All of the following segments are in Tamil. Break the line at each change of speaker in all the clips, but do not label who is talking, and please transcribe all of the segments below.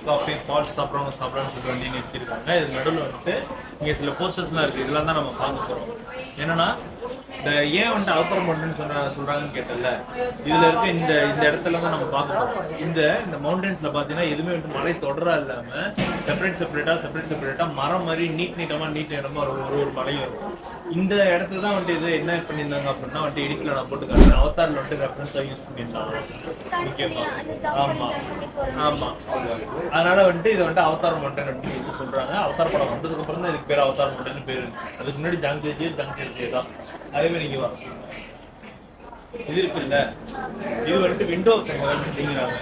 காஃபி பால்ஸ் சாப்பிட்றவங்க சாப்பிட்றான்னு சொல்லிட்டு வண்டி நிறுத்திருக்காங்க. இது நடுவில் வந்துட்டு இங்கே சில போஸ்டர்ஸ்லாம் இருக்குது. இதெல்லாம் தான் நம்ம பார்க்க போகிறோம். என்னன்னா இந்த ஏன் வந்துட்டு அவுட்டர் மவுண்டன்ஸ் சொல்றாங்கன்னு கேட்டல, இதுல இருக்க இந்த இடத்துல தான் நம்ம பார்க்கணும். இந்த மவுண்டன்ஸ்ல பாத்தீங்கன்னா எதுவுமே வந்துட்டு மலை தொடரா இல்லாம செப்பரேட்டா மரம் மாதிரி நீட் நீட்டமா ஒரு மலையும் இருக்கும். இந்த இடத்துல தான் வந்துட்டு இது என்ன பண்ணியிருந்தாங்க அப்படின்னா வந்துட்டு எடிட்ல நான் போட்டு காட்டுறேன். அவதார்ல வந்துட்டு ரெஃபரன்ஸா யூஸ் பண்ணியிருந்தாங்க. ஓகேவா? ஆமா. அதனால வந்துட்டு இதை வந்துட்டு அவதார் மவுண்டன் அப்படின்னு சொல்றாங்க. அவதார் படம் வந்ததுக்கு அப்புறம் தான் இதுக்கு பேர் அவதார் மவுண்டன் பேர் இருந்துச்சு. அதுக்கு முன்னாடி ஜாங்ஜியாஜியே தான். அதே மாதிரி நீங்க வர இது இருக்குல்ல, இது வந்துட்டு விண்டோ அப்படிங்கிறாங்க.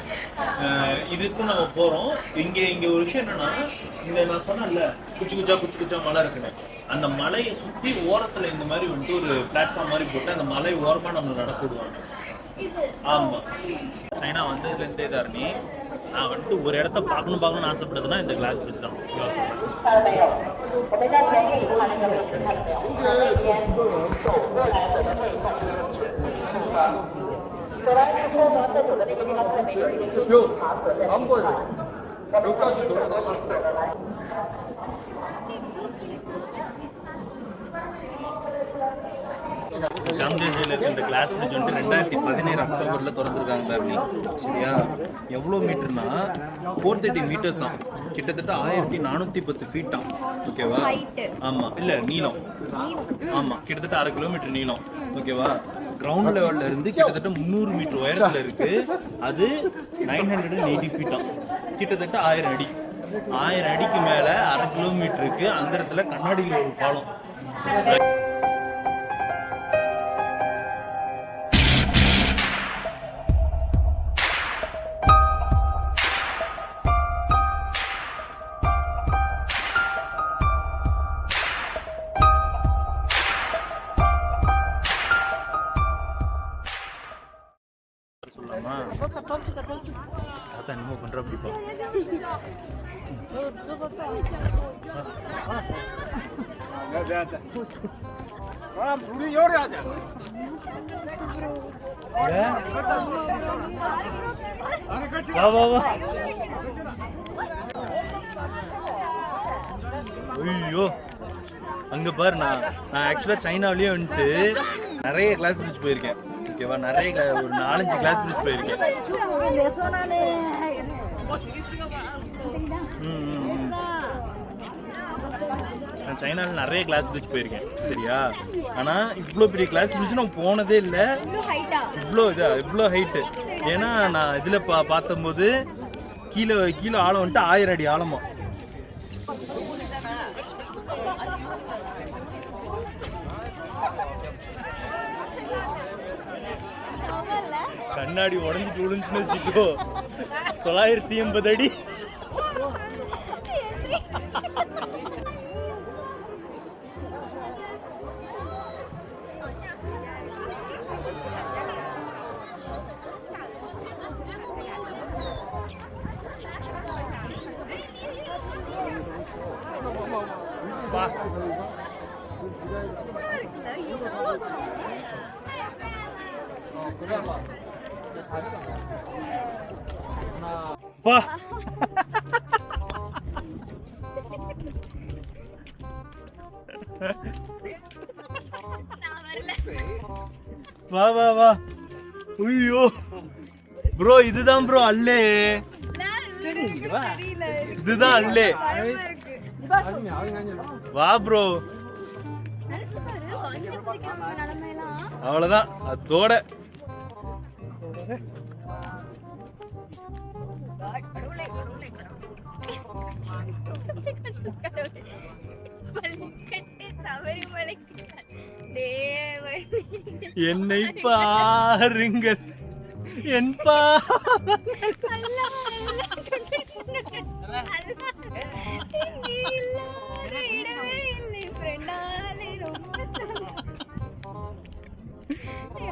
இதுக்கும் நம்ம போறோம். இங்க ஒரு விஷயம் என்னன்னா, இந்த நான் சொன்னேன்ல குச்சி குச்சா மலை இருக்குன்னு, அந்த மலையை சுத்தி ஓரத்துல இந்த மாதிரி வந்துட்டு ஒரு பிளாட்ஃபார்ம் மாதிரி போட்டு அந்த மலை ஓரமா நம்ம நடக்க விடுவாங்க. ஆமா. ஏன்னா வந்து இதுல தாரணி நான் வந்துட்டு ஒரு இடத்த பார்க்கணும்னு ஆசைப்படுதுன்னா இந்த கிளாஸ் பிரிட்ஜ் தான். ஜாங்ஜியாஜியில் இருக்க இந்த கிளாஸ் பிரிட்ஜ் வந்துட்டு 2017 அக்டோபர்ல திறந்துருக்காங்க தாரணி. சரியா? எவ்வளோ மீட்டர்னா 430 மீட்டர்ஸ் தான். கிட்டத்தட்ட 1410 ஃபீட் தான். ஓகேவா? ஆமா. இல்ல நீளம். ஆமா, கிட்டத்தட்ட 1/2 கிலோமீட்டர் நீளம். ஓகேவா? கிரவுண்ட் லெவல்ல இருந்து கிட்டத்தட்ட 300 மீட்டர் உயரத்துல இருக்கு. அது 980 ஃபீட் தான். கிட்டத்தட்ட 1000 அடி. 1000 அடிக்கு மேல 1/2 கிலோமீட்டருக்கு அந்த இடத்துல கண்ணாடியில் ஒரு பாலம். அதான் என்னமோ பண்ற அப்படிப்பா. ஐயோ அங்க பாரு. நான் ஆக்சுவலா சைனாவிலேயே வந்துட்டு நிறைய கிளாஸ் பிரிட்ஜ் போயிருக்கேன். ஓகேவா? நிறைய ஒரு 4-5 கிளாஸ் பிரிட்ஜ் போயிருக்கேன். நான் சைனாவில் நிறைய கிளாஸ் பிரிட்ஜ் போயிருக்கேன். சரியா? ஆனா இவ்வளோ பெரிய கிளாஸ் பிரிட்ஜ் நான் போனதே இல்லை. இவ்வளோ ஹைட்டு. ஏன்னா நான் இதுல பார்த்தம்போது கீழே ஆழம் வந்துட்டு 1000 அடி ஆழமா. கண்ணாடி உடஞ்சிட்டு விழுந்துச்சுன்னு வச்சுக்கோ 980 அடி. வா வா வா வா. ஐயோ ப்ரோ, இதுதான் ப்ரோ அல்லே. இதுதான் அல்லே. வா ப்ரோ. அவ்வளவுதான் அதோட. என்னை பாருங்கள் என்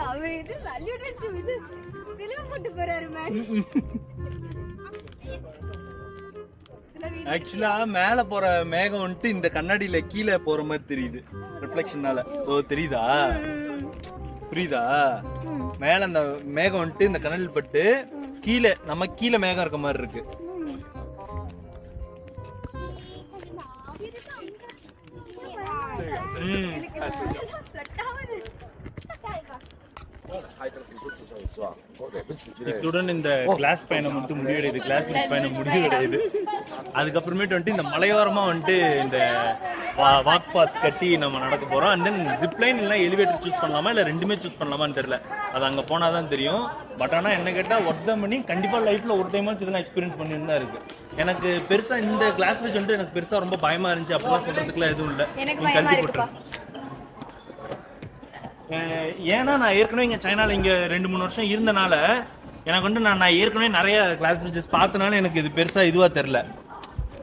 அவர் இது சல்யூட் வெச்சு இது சிலுவை போட்டு போறாரு மேம்.
ஆக்சுவலா மேல போற மேகம் வந்துட்டு இந்த கண்ணாடியில கீழே போற மாதிரி தெரியுது ரிஃப்ளெக்ஷனால. ஓ தெரியுதா? புரியுதா? மேல அந்த மேகம் வந்துட்டு இந்த கண்ணாடியில் பட்டு கீழே மேகம் இருக்க மாதிரி இருக்கு.
ஸ்வெட் ஆகுது.
இத்துடன் இந்த கிளாஸ் பயணம் மட்டும் முடிவடையுது. கிளாஸ் பிரிட்ஜ் பயணம் முடிவடையுது. அதுக்கப்புறமேட்டு வந்துட்டு இந்த மலையோரமா வந்துட்டு இந்த வாக் பாத் கட்டி நம்ம நடக்க போறோம். அண்ட் தென் ஜிப்லைன் இல்லை எலிவேட்டர் சூஸ் பண்ணலாமா இல்லை ரெண்டுமே சூஸ் பண்ணலாமான்னு தெரியல. அது அங்கே போனால் தான் தெரியும். பட் ஆனால் என்ன கேட்டால் ஒர்க் பண்ணி கண்டிப்பாக லைஃப்பில் ஒரு டைமாச்சும் இதெல்லாம் எக்ஸ்பீரியன்ஸ் பண்ணிட்டு தான் இருக்கு. எனக்கு பெருசாக இந்த கிளாஸ் பிரிட்ஜ் வந்துட்டு எனக்கு பெருசாக ரொம்ப பயமாக இருந்துச்சு. அப்படிலாம் சொல்கிறதுக்குலாம் எதுவும் இல்லை. நீ கல்வி போட்டுருக்கேன். ஏன்னா நான் ஏற்கனவே இங்கே சைனாவில் இங்கே 2-3 வருஷம் இருந்தனால எனக்கு வந்து நான் ஏற்கனவே நிறைய கிளாஸ் பிரிட்ஜஸ் பார்த்தனால எனக்கு இது பெருசாக இதுவாக தெரில.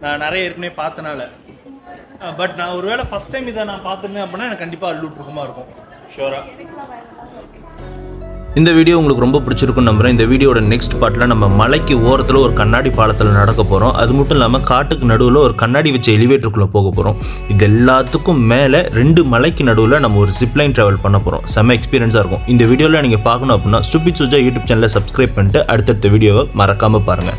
நான் நிறைய ஏற்கனவே பார்த்தனால. பட் நான் ஒருவேளை ஃபர்ஸ்ட் டைம் இதை நான் பார்த்துருந்தேன் அப்படின்னா எனக்கு கண்டிப்பாக அள்ளூட்ருக்கமா இருக்கும் ஷோரா.
இந்த வீடியோ உங்களுக்கு ரொம்ப பிடிச்சிருக்குன்னு நம்புறேன். இந்த வீடியோட நெக்ஸ்ட் பார்ட்டில் நம்ம மலைக்கு ஓரத்தில் ஒரு கண்ணாடி பாலத்தில் நடக்க போகிறோம். அது மட்டும் இல்லாமல் காட்டுக்கு நடுவில் ஒரு கண்ணாடி வச்ச எலிவேட்டருக்குள்ளே போக போகிறோம். இது எல்லாத்துக்கும் மேலே 2 மலைக்கு நடுவில் நம்ம ஒரு ஜிப்லைன் ட்ராவல் பண்ண போகிறோம். செம்ம எக்ஸ்பீரியன்ஸாக இருக்கும். இந்த வீடியோவில் நீங்கள் பார்க்கணும் அப்படின்னா ஸ்டூபிட் சுஜா யூடியூப் சேனலை சப்ஸ்கிரைப் பண்ணிட்டு அடுத்தடுத்த வீடியோவை மறக்காமல் பாருங்கள்.